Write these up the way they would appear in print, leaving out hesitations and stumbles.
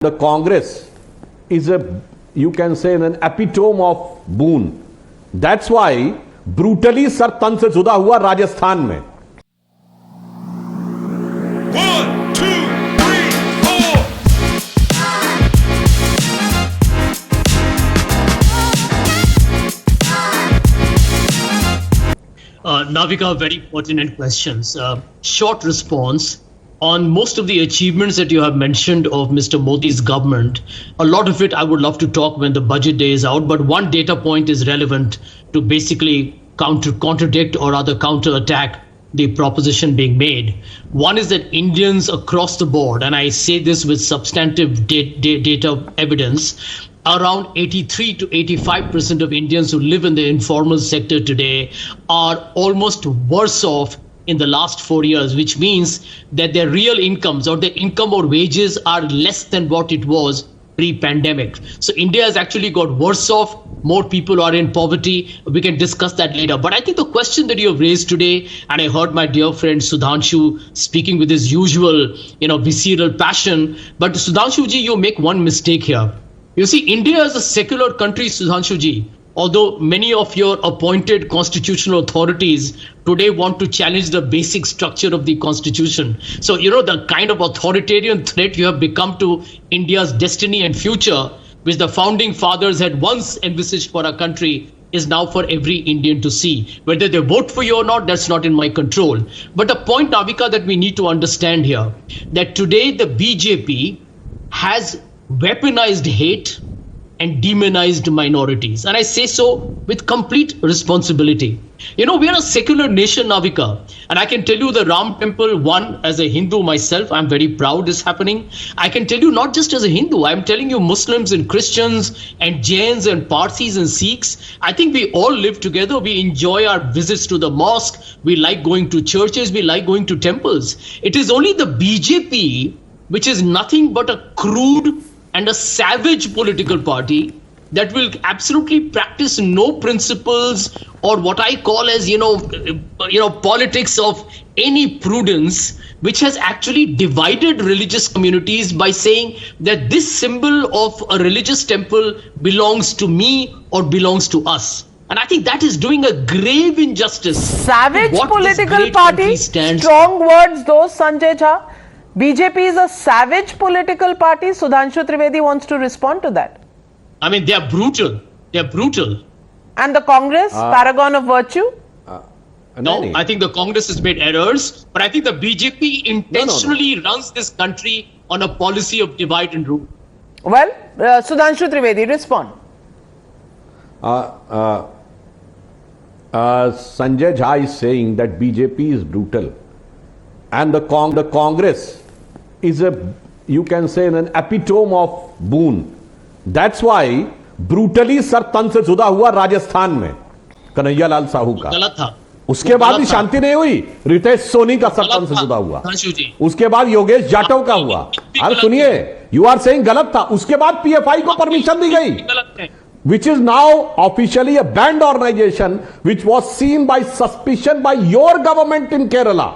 The Congress is you can say, an epitome of boon. That's why brutally sir तन से जुदा हुआ राजस्थान में. 1, 2, 3, 4. Navika, very pertinent questions. Short response. On most of the achievements that you have mentioned of Mr. Modi's government, a lot of it I would love to talk when the budget day is out, but one data point is relevant to basically contradict or rather counterattack the proposition being made. One is that Indians across the board, and I say this with substantive data evidence, around 83 to 85% of Indians who live in the informal sector today are almost worse off in the last 4 years, which means that their real incomes or their income or wages are less than what it was pre-pandemic. So India has actually got worse off. More people are in poverty. We can discuss that later. But I think the question that you have raised today, and I heard my dear friend Sudhanshu speaking with his usual, visceral passion. But Sudhanshu ji, you make one mistake here. You see, India is a secular country, Sudhanshu ji. Although many of your appointed constitutional authorities today want to challenge the basic structure of the constitution. So, the kind of authoritarian threat you have become to India's destiny and future, which the founding fathers had once envisaged for our country, is now for every Indian to see. Whether they vote for you or not, that's not in my control. But the point, Navika, that we need to understand here, that today the BJP has weaponized hate and demonized minorities. And I say so with complete responsibility. We are a secular nation, Navika. And I can tell you the Ram Temple, one, as a Hindu myself, I'm very proud is happening. I can tell you not just as a Hindu, I'm telling you Muslims and Christians and Jains and Parsis and Sikhs. I think we all live together. We enjoy our visits to the mosque. We like going to churches. We like going to temples. It is only the BJP, which is nothing but a crude and a savage political party that will absolutely practice no principles or what I call as, politics of any prudence, which has actually divided religious communities by saying that this symbol of a religious temple belongs to me or belongs to us. And I think that is doing a grave injustice. Savage political party, strong words those, Sanjay Jha. BJP is a savage political party. Sudhanshu Trivedi wants to respond to that. I mean, they are brutal. They are brutal. And the Congress, paragon of virtue? No, I think the Congress has made errors, but I think the BJP intentionally runs this country on a policy of divide and rule. Well, Sudhanshu Trivedi, respond. Sanjay Jha is saying that BJP is brutal. And the Congress is you can say, an epitome of boon. That's why brutally sir तन से जुदा हुआ राजस्थान में कन्हैया लाल साहू का. गलत था. उसके बाद भी शांति नहीं हुई. रितेश सोनी का सर तन से जुदा हुआ. उसके बाद योगेश जाटव का हुआ. अरे सुनिए, यू आर सेइंग गलत था. उसके बाद पीएफआई को परमिशन दी गई, which is now officially a banned organization, which was seen by suspicion by your government in Kerala.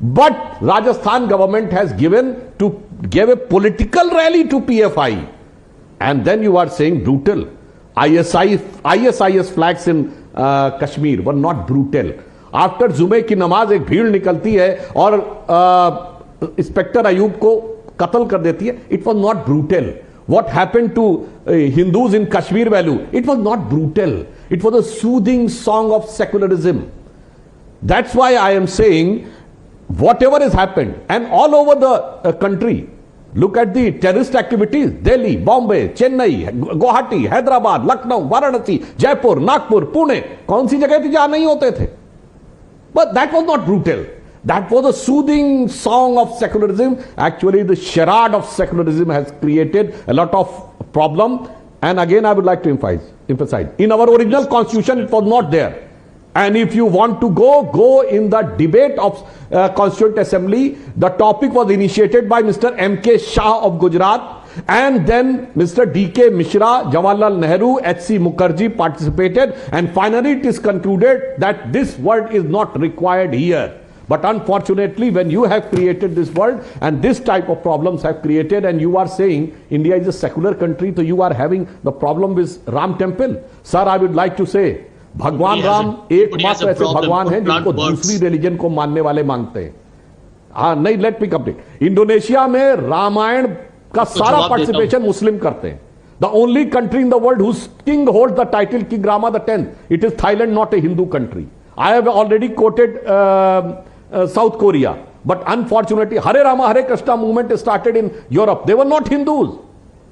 But Rajasthan government has gave a political rally to PFI. And then you are saying brutal. ISIS flags in Kashmir were not brutal. After Jume की नमाज एक भीड़ निकलती है और inspector Ayub को कत्ल कर देती है. It was not brutal. What happened to Hindus in Kashmir Valley? It was not brutal. It was a soothing song of secularism. That's why I am saying whatever has happened, and all over the country, look at the terrorist activities, Delhi, Bombay, Chennai, Guwahati, Hyderabad, Lucknow, Varanasi, Jaipur, Nagpur, Pune, कौन सी जगह थी जहां नहीं होते थे? But that was not brutal. That was a soothing song of secularism. Actually, the charade of secularism has created a lot of problem. And again, I would like to emphasize, in our original constitution, it was not there. And if you want to go in the debate of Constituent Assembly. The topic was initiated by Mr. M.K. Shah of Gujarat, and then Mr. D.K. Mishra, Jawaharlal Nehru, H.C. Mukherjee participated, and finally it is concluded that this word is not required here. But unfortunately, when you have created this world and this type of problems have created, and you are saying India is a secular country, so you are having the problem with Ram temple. Sir, I would like to say, भगवान राम एकमात्र ऐसे भगवान हैं जिनको दूसरी religion को मानने वाले मानते हैं. हाँ नहीं, लेट मी कंप्लीट. इंडोनेशिया में रामायण का सारा पार्टिसिपेशन मुस्लिम करते हैं. The only country in the world whose king holds the title King Rama the 10th, it is Thailand, not a Hindu country. I have already quoted South Korea, but unfortunately, Hare Rama Hare Krishna movement started in Europe. They were not Hindus,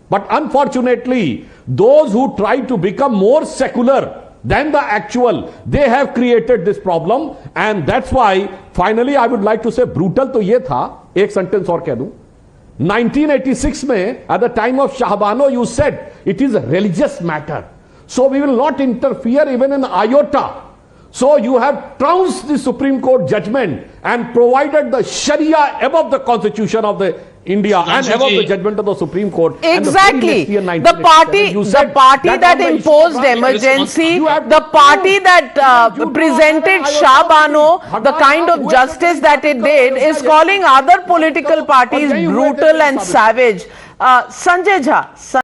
but unfortunately, those who try to become more secular than the actual, they have created this problem, and that's why finally I would like to say brutal तो ये था. एक sentence और कह दूं. 1986 में at the time of Shahbano you said it is a religious matter, so we will not interfere even in iota. So you have trounced the Supreme Court judgment and provided the Sharia above the constitution of the India and above the judgment of the Supreme Court. Exactly. The party that imposed emergency, the party that presented Shah Bano, the kind of justice that it did, is calling other political parties brutal and savage. Sanjay Jha.